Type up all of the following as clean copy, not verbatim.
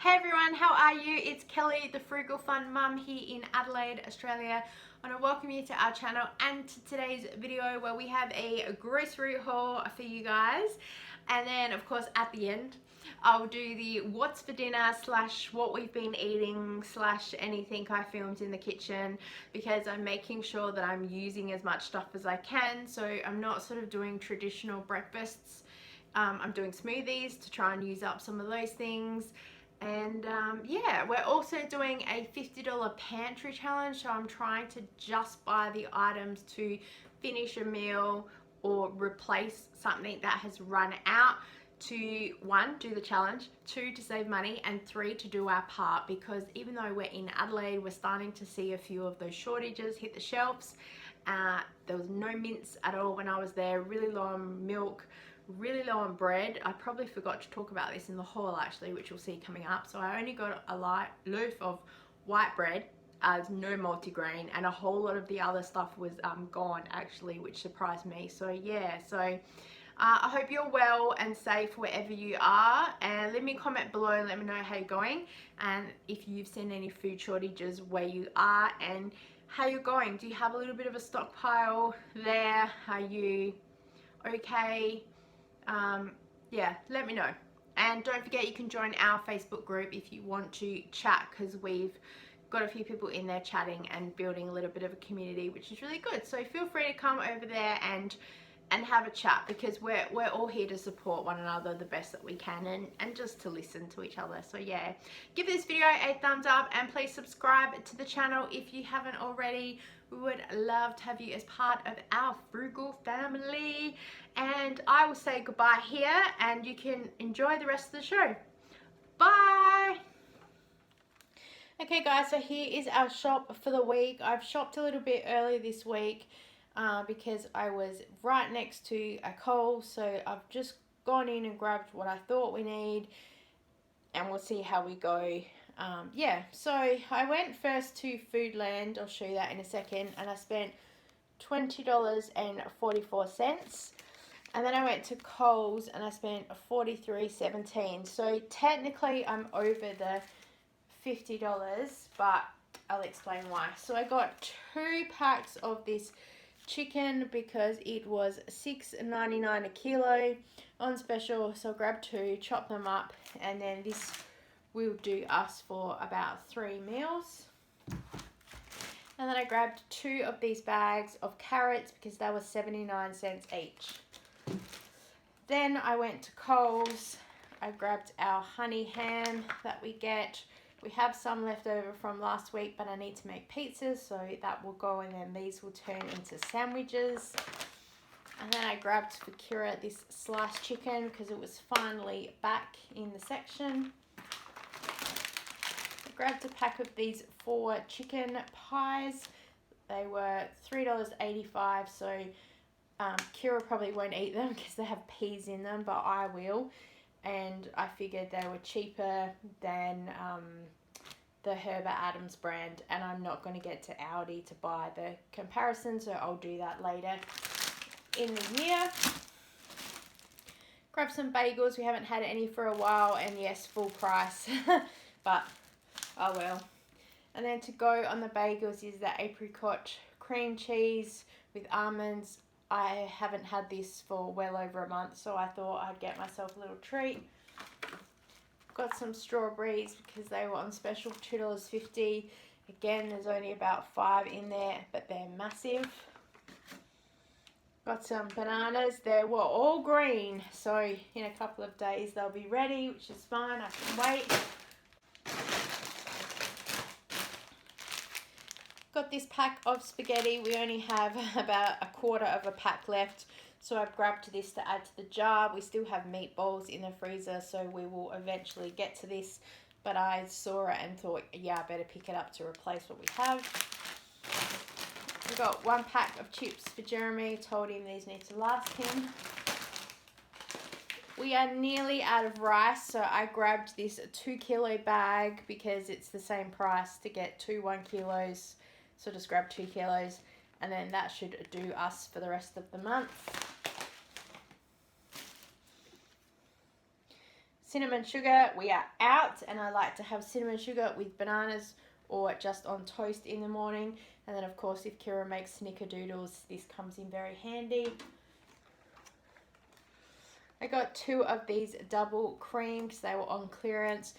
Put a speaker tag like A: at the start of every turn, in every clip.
A: Hey everyone, how are you? It's Kelly, the Frugal Fun Mum here in Adelaide, Australia. I want to welcome you to our channel and to today's video where we have a grocery haul for you guys. And then of course at the end, I'll do the what's for dinner / what we've been eating / anything I filmed in the kitchen, because I'm making sure that I'm using as much stuff as I can. So I'm not sort of doing traditional breakfasts. I'm doing smoothies to try and use up some of those things. And yeah, we're also doing a $50 pantry challenge, so I'm trying to just buy the items to finish a meal or replace something that has run out, to 1, do the challenge, 2, to save money, and 3, to do our part, because even though we're in Adelaide, we're starting to see a few of those shortages hit the shelves. There was no mince at all when I was there, really low on milk, really low on bread. I probably forgot to talk about this in the haul actually, which you'll see coming up. So I only got a light loaf of white bread, no multigrain, and a whole lot of the other stuff was gone actually, which surprised me. So yeah, so I hope you're well and safe wherever you are, and leave me a comment below and let me know how you're going, and if you've seen any food shortages where you are and how you're going. Do you have a little bit of a stockpile there? Are you okay? Yeah, let me know. And don't forget, you can join our Facebook group if you want to chat, because we've got a few people in there chatting and building a little bit of a community, which is really good. So feel free to come over there and have a chat, because we're all here to support one another the best that we can, and just to listen to each other. So yeah, give this video a thumbs up and please subscribe to the channel if you haven't already. We would love to have you as part of our frugal family, and I will say goodbye here and you can enjoy the rest of the show. Bye. Okay guys, so here is our shop for the week. I've shopped a little bit early this week because I was right next to a Coles, so I've just gone in and grabbed what I thought we need, and we'll see how we go. Yeah, so I went first to Foodland, I'll show you that in a second, and I spent $20.44. And then I went to Coles and I spent $43.17. So technically I'm over the $50, but I'll explain why. So I got 2 packs of this chicken because it was $6.99 a kilo on special. So I grabbed 2, chop them up, and then this will do us for about 3 meals. And then I grabbed 2 of these bags of carrots because they were 79 cents each. Then I went to Coles. I grabbed our honey ham that we get. We have some left over from last week, but I need to make pizzas, so that will go, and then these will turn into sandwiches. And then I grabbed for Kira this sliced chicken because it was finally back in the section. I grabbed a pack of these 4 chicken pies. They were $3.85, so Kira probably won't eat them because they have peas in them, but I will. And I figured they were cheaper than the Herbert Adams brand, and I'm not going to get to Aldi to buy the comparison, so I'll do that later in the year. Grab some bagels. We haven't had any for a while, and yes, full price, but oh well. And then to go on the bagels is the apricot cream cheese with almonds. I haven't had this for well over a month, so I thought I'd get myself a little treat. Got some strawberries because they were on special for $2.50. Again, there's only about 5 in there, but they're massive. Got some bananas. They were all green, so in a couple of days they'll be ready, which is fine. I can wait. Got this pack of spaghetti. We only have about a quarter of a pack left, so I've grabbed this to add to the jar. We still have meatballs in the freezer, so we will eventually get to this, but I saw it and thought, yeah, I better pick it up to replace what we have. We've got 1 pack of chips for Jeremy. Told him these need to last him. We are nearly out of rice, so I grabbed this 2 kilo bag because it's the same price to get 2 1 kilos. So just grab 2 kilos, and then that should do us for the rest of the month. cinnamon sugar, we are out, and I like to have cinnamon sugar with bananas or just on toast in the morning. And then of course if Kira makes snickerdoodles, this comes in very handy. I got 2 of these double cream because they were on clearance.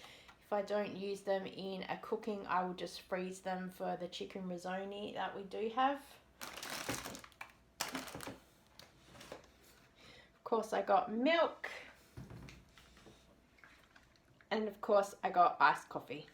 A: If I don't use them in a cooking, I will just freeze them for the chicken risotto that we do have. Of course I got milk. And of course I got iced coffee.